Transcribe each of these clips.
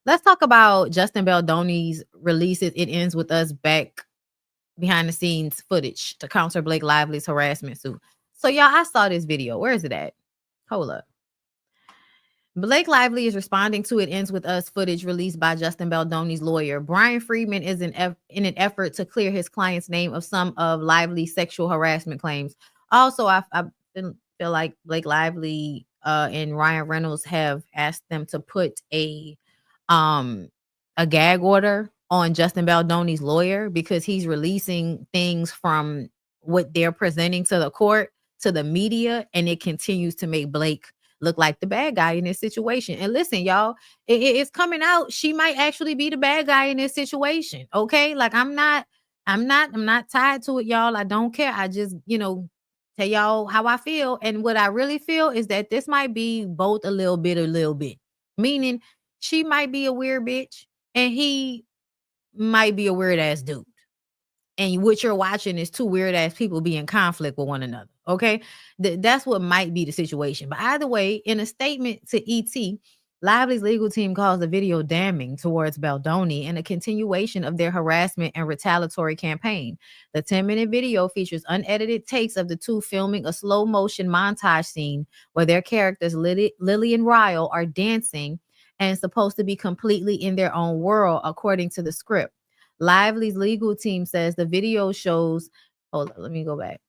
Let's talk about Justin Baldoni's releases. It ends with us back behind the scenes footage to counter Blake Lively's harassment suit. So y'all, I saw this video. Where is it at? Hold up. Blake Lively is responding to It Ends With Us footage released by Justin Baldoni's lawyer. Brian Friedman is in an effort to clear his client's name of some of Lively's sexual harassment claims. Also, I feel like Blake Lively and Ryan Reynolds have asked them to put a gag order on Justin Baldoni's lawyer because he's releasing things from what they're presenting to the court, to the media, and it continues to make Blake look like the bad guy in this situation. And listen, y'all, it's coming out. She might actually be the bad guy in this situation. Okay. Like I'm not tied to it, y'all. I don't care. I just, tell y'all how I feel. And what I really feel is that this might be both a little bit. Meaning she might be a weird bitch and he might be a weird ass dude. And what you're watching is two weird ass people be in conflict with one another. Okay. That's what might be the situation. But either way, in a statement to ET, Lively's legal team calls the video damning towards Baldoni and a continuation of their harassment and retaliatory campaign. The 10-minute video features unedited takes of the two filming a slow motion montage scene where their characters, Lily and Ryle, are dancing and supposed to be completely in their own world, according to the script. Lively's legal team says the video shows. Hold on, let me go back.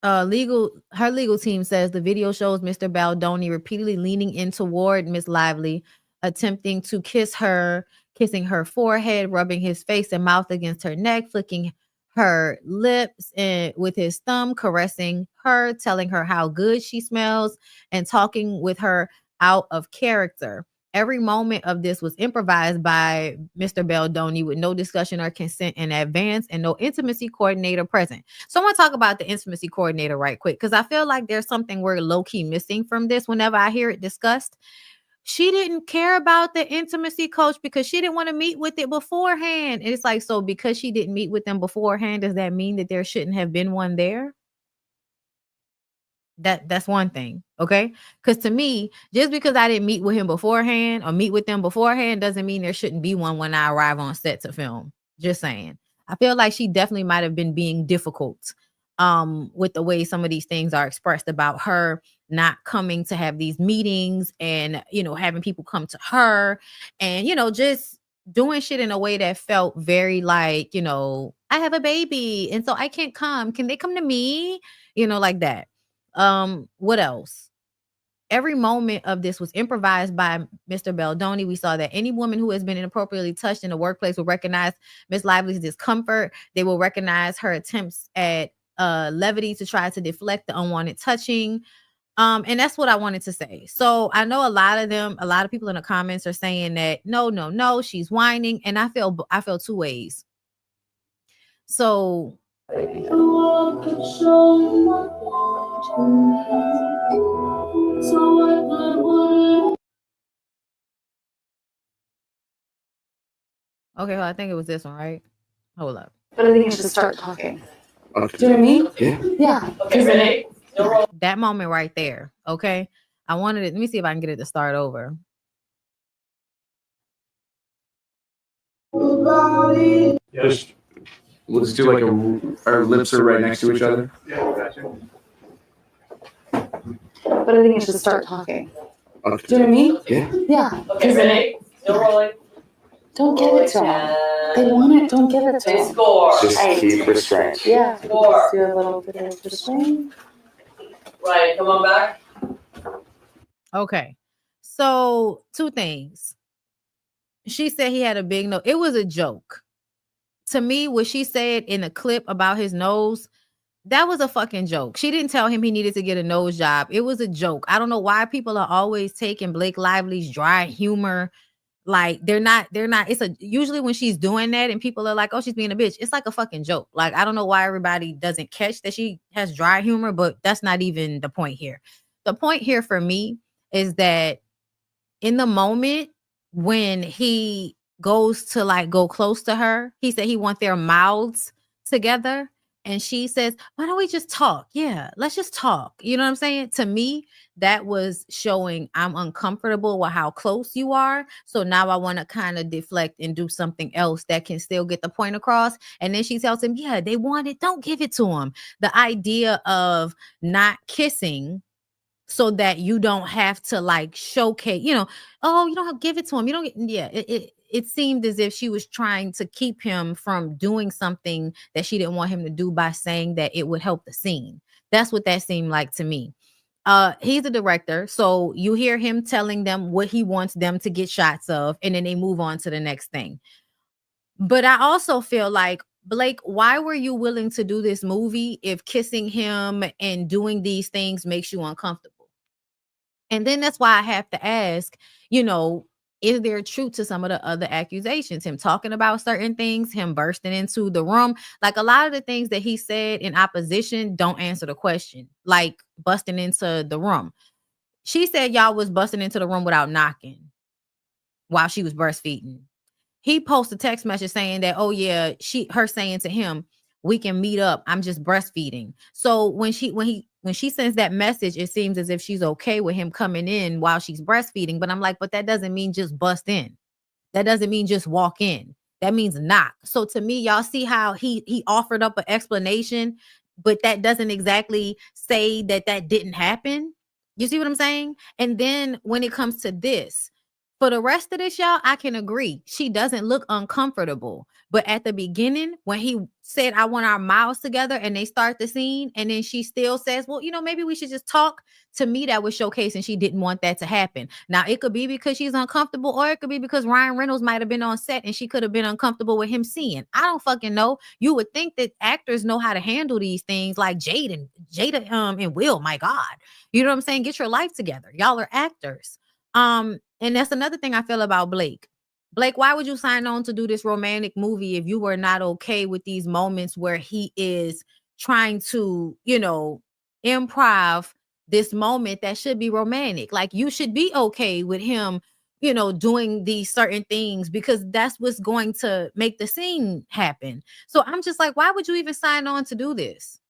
Her legal team says the video shows Mr. Baldoni repeatedly leaning in toward Miss Lively, attempting to kissing her forehead, rubbing his face and mouth against her neck, flicking her lips and with his thumb, caressing her, telling her how good she smells, and talking with her out of character. Every moment of this was improvised by Mr. Baldoni with no discussion or consent in advance and no intimacy coordinator present. So I want to talk about the intimacy coordinator right quick because I feel like there's something we're low-key missing from this whenever I hear it discussed. She didn't care about the intimacy coach because she didn't want to meet with it beforehand. And it's like, so because she didn't meet with them beforehand, does that mean that there shouldn't have been one there? That's one thing, okay? Because to me, just because I didn't meet with him beforehand or meet with them beforehand doesn't mean there shouldn't be one when I arrive on set to film. Just saying. I feel like she definitely might have been being difficult with the way some of these things are expressed about her not coming to have these meetings and, having people come to her and, just doing shit in a way that felt very like, I have a baby and so I can't come. Can they come to me? Like that. What else? Every moment of this was improvised by Mr. Baldoni. We saw that any woman who has been inappropriately touched in the workplace will recognize Miss Lively's discomfort. They will recognize her attempts at levity to try to deflect the unwanted touching. And that's what I wanted to say. So I know a lot of people in the comments are saying that no, she's whining, and I feel two ways. So okay, well, I think it was this one, right? Hold up. But I think you should start talking. Okay. Do you know what I mean? Yeah. Okay. That moment right there. Okay. I wanted it. Let me see if I can get it to start over. Just let's do like our lips are right next to each other. But I think you should start talking. Okay. Do you know what I mean? Yeah. Yeah. Don't give it to them. They want it. Don't give it to them. Just keep restraint. Yeah. Just do a little bit of restraint. Right, come on back. Okay. So 2 things. She said he had a big nose. It was a joke. To me, what she said in a clip about his nose, that was a fucking joke. She didn't tell him he needed to get a nose job. It was a joke. I don't know why people are always taking Blake Lively's dry humor. Like they're not, usually when she's doing that and people are like, oh, she's being a bitch. It's like a fucking joke. Like, I don't know why everybody doesn't catch that she has dry humor, but that's not even the point here. The point here for me is that in the moment when he goes to like go close to her, he said he want their mouths together. And she says, why don't we just talk? Yeah, let's just talk. You know what I'm saying? To me, that was showing I'm uncomfortable with how close you are. So now I want to kind of deflect and do something else that can still get the point across. And then she tells him, yeah, they want it. Don't give it to them. The idea of not kissing so that you don't have to like showcase, oh, you don't have to give it to him. You don't get, yeah, it seemed as if she was trying to keep him from doing something that she didn't want him to do by saying that it would help the scene. That's what that seemed like to me. He's a director, so you hear him telling them what he wants them to get shots of, and then they move on to the next thing. But I also feel like, Blake, why were you willing to do this movie if kissing him and doing these things makes you uncomfortable? And then that's why I have to ask, is there truth to some of the other accusations? Him talking about certain things, him bursting into the room. Like a lot of the things that he said in opposition don't answer the question, like busting into the room. She said y'all was busting into the room without knocking while she was breastfeeding. He posted a text message saying that, oh yeah, her saying to him, we can meet up. I'm just breastfeeding. So when she sends that message, it seems as if she's okay with him coming in while she's breastfeeding. But I'm like, but that doesn't mean just bust in. That doesn't mean just walk in. That means knock. So to me, y'all see how he offered up an explanation, but that doesn't exactly say that didn't happen. You see what I'm saying? And then when it comes to this, for the rest of this, y'all, I can agree. She doesn't look uncomfortable. But at the beginning, when he said, I want our mouths together, and they start the scene, and then she still says, well, maybe we should just talk. To me, that was showcasing she didn't want that to happen. Now, it could be because she's uncomfortable, or it could be because Ryan Reynolds might have been on set and she could have been uncomfortable with him seeing. I don't fucking know. You would think that actors know how to handle these things, like Jada and Will. My God. You know what I'm saying? Get your life together. Y'all are actors. And that's another thing I feel about Blake. Blake, why would you sign on to do this romantic movie if you were not okay with these moments where he is trying to, improv this moment that should be romantic? Like, you should be okay with him, doing these certain things because that's what's going to make the scene happen. So I'm just like, why would you even sign on to do this?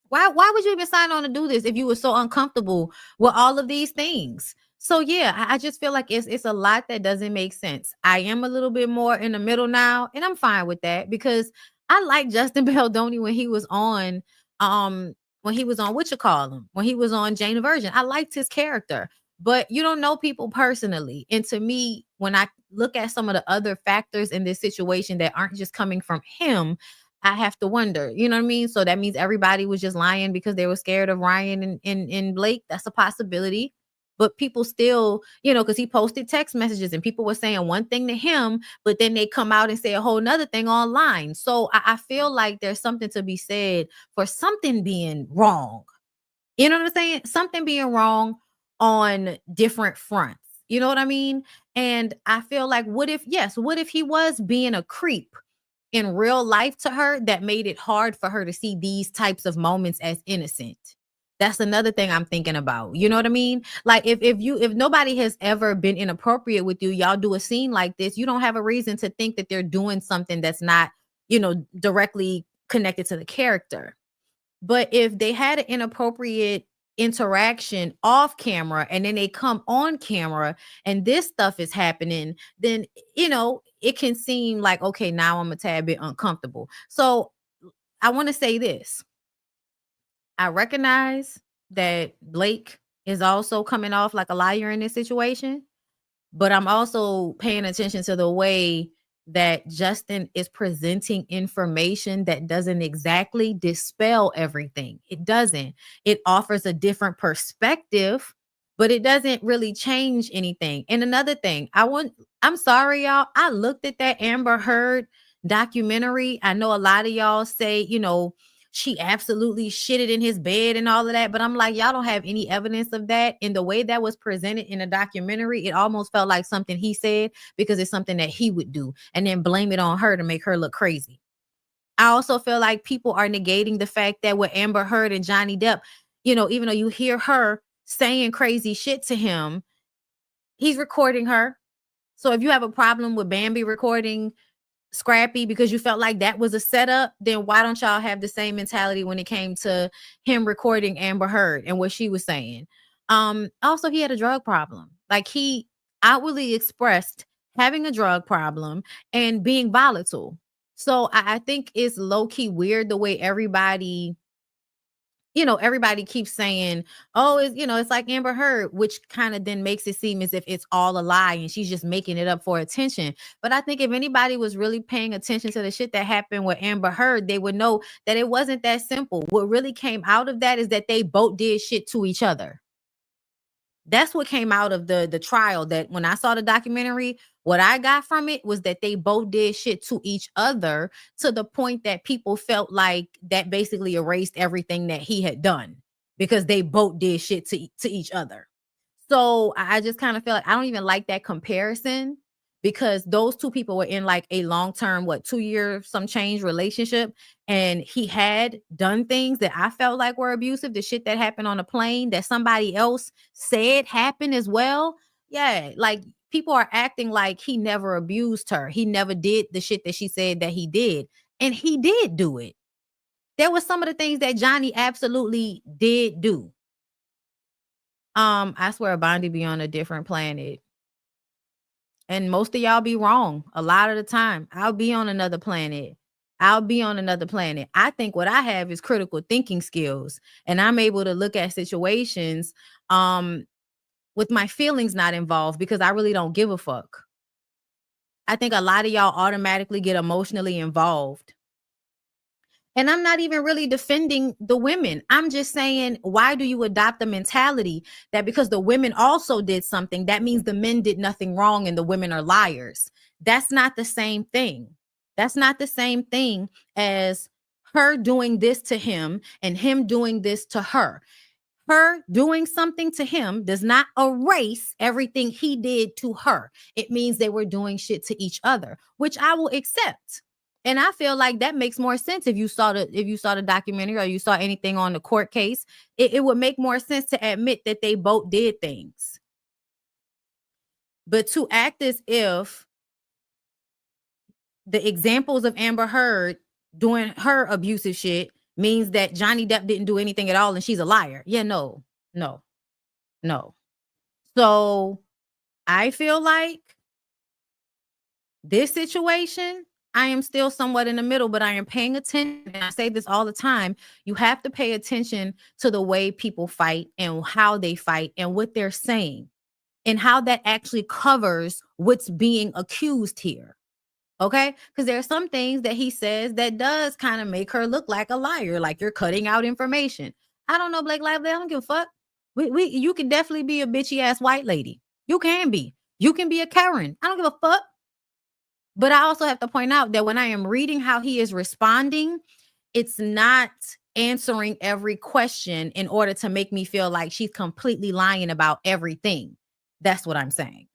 Why would you even sign on to do this if you were so uncomfortable with all of these things? So yeah, I just feel like it's a lot that doesn't make sense. I am a little bit more in the middle now, and I'm fine with that because I like Justin Baldoni when he was on what you call him, when he was on Jane the Virgin. I liked his character, but you don't know people personally. And to me, when I look at some of the other factors in this situation that aren't just coming from him, I have to wonder, you know what I mean? So that means everybody was just lying because they were scared of Ryan and Blake. That's a possibility. But people still, because he posted text messages and people were saying one thing to him, but then they come out and say a whole nother thing online. So I feel like there's something to be said for something being wrong. You know what I'm saying? Something being wrong on different fronts. You know what I mean? And I feel like what if he was being a creep in real life to her that made it hard for her to see these types of moments as innocent? That's another thing I'm thinking about. You know what I mean? Like if nobody has ever been inappropriate with you, y'all do a scene like this, you don't have a reason to think that they're doing something that's not, directly connected to the character. But if they had an inappropriate interaction off camera and then they come on camera and this stuff is happening, then, it can seem like, okay, now I'm a tad bit uncomfortable. So I want to say this. I recognize that Blake is also coming off like a liar in this situation, but I'm also paying attention to the way that Justin is presenting information that doesn't exactly dispel everything. It doesn't. It offers a different perspective, but it doesn't really change anything. And another thing, I'm sorry, y'all. I looked at that Amber Heard documentary. I know a lot of y'all say, she absolutely shitted in his bed and all of that. But I'm like, y'all don't have any evidence of that. In the way that was presented in the documentary, it almost felt like something he said because it's something that he would do and then blame it on her to make her look crazy. I also feel like people are negating the fact that with Amber Heard and Johnny Depp, even though you hear her saying crazy shit to him, he's recording her. So if you have a problem with Bambi recording scrappy because you felt like that was a setup, then why don't y'all have the same mentality when it came to him recording Amber Heard and what she was saying? Also, he had a drug problem. Like, he outwardly expressed having a drug problem and being volatile. So I think it's low-key weird the way everybody keeps saying, oh, it's like Amber Heard, which kind of then makes it seem as if it's all a lie and she's just making it up for attention. But I think if anybody was really paying attention to the shit that happened with Amber Heard, they would know that it wasn't that simple. What really came out of that is that they both did shit to each other. That's what came out of the trial. That when I saw the documentary, what I got from it was that they both did shit to each other, to the point that people felt like that basically erased everything that he had done, because they both did shit to each other. So I just kind of feel like I don't even like that comparison, because those two people were in like a long-term, 2-year some change relationship, and he had done things that I felt like were abusive. The shit that happened on a plane that somebody else said happened as well. Yeah, like, people are acting like he never abused her. He never did the shit that she said that he did. And he did do it. There was some of the things that Johnny absolutely did do. I swear Bondi be on a different planet. And most of y'all be wrong a lot of the time. I'll be on another planet. I think what I have is critical thinking skills, and I'm able to look at situations with my feelings not involved, because I really don't give a fuck. I think a lot of y'all automatically get emotionally involved. And I'm not even really defending the women. I'm just saying, why do you adopt the mentality that because the women also did something, that means the men did nothing wrong and the women are liars? That's not the same thing. That's not the same thing as her doing this to him and him doing this to her. Her doing something to him does not erase everything he did to her. It means they were doing shit to each other, which I will accept. And I feel like that makes more sense if you saw the documentary or you saw anything on the court case. It would make more sense to admit that they both did things. But to act as if the examples of Amber Heard doing her abusive shit means that Johnny Depp didn't do anything at all and she's a liar. Yeah, no. So I feel like this situation, I am still somewhat in the middle, but I am paying attention. And I say this all the time. You have to pay attention to the way people fight and how they fight and what they're saying and how that actually covers what's being accused here. Okay? Because there are some things that he says that does kind of make her look like a liar, like you're cutting out information. I don't know, Blake Lively. I don't give a fuck. You can definitely be a bitchy ass white lady. You can be. You can be a Karen. I don't give a fuck. But I also have to point out that when I am reading how he is responding, it's not answering every question in order to make me feel like she's completely lying about everything. That's what I'm saying.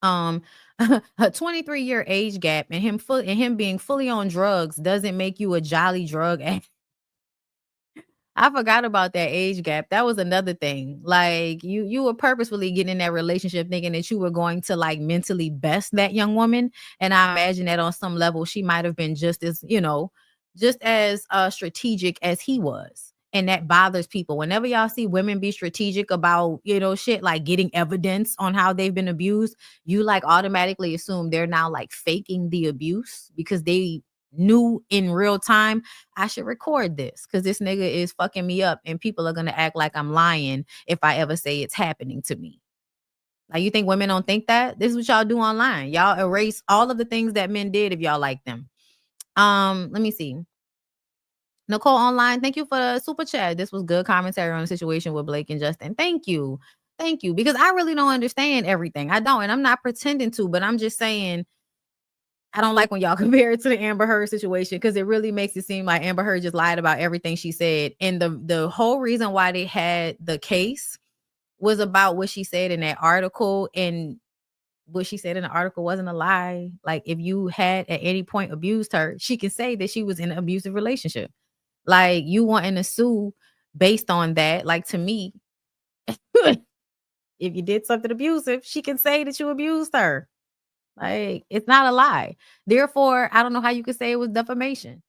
A 23-year age gap and him being fully on drugs doesn't make you a jolly drug addict. I forgot about that age gap. That was another thing. Like, you were purposefully getting in that relationship thinking that you were going to like mentally best that young woman. And I imagine that on some level she might have been just as strategic as he was. And that bothers people. Whenever y'all see women be strategic about, shit like getting evidence on how they've been abused, you like automatically assume they're now like faking the abuse because they knew in real time, I should record this because this nigga is fucking me up and people are going to act like I'm lying if I ever say it's happening to me. Like, you think women don't think that? This is what y'all do online. Y'all erase all of the things that men did if y'all like them. Let me see. Nicole Online, thank you for the super chat. This was good commentary on the situation with Blake and Justin. Thank you. Because I really don't understand everything. I don't, and I'm not pretending to, but I'm just saying I don't like when y'all compare it to the Amber Heard situation because it really makes it seem like Amber Heard just lied about everything she said. And the whole reason why they had the case was about what she said in that article. And what she said in the article wasn't a lie. Like, if you had at any point abused her, she can say that she was in an abusive relationship. Like, you wanting to sue based on that, like, to me, if you did something abusive, she can say that you abused her. Like, it's not a lie. Therefore, I don't know how you could say it was defamation.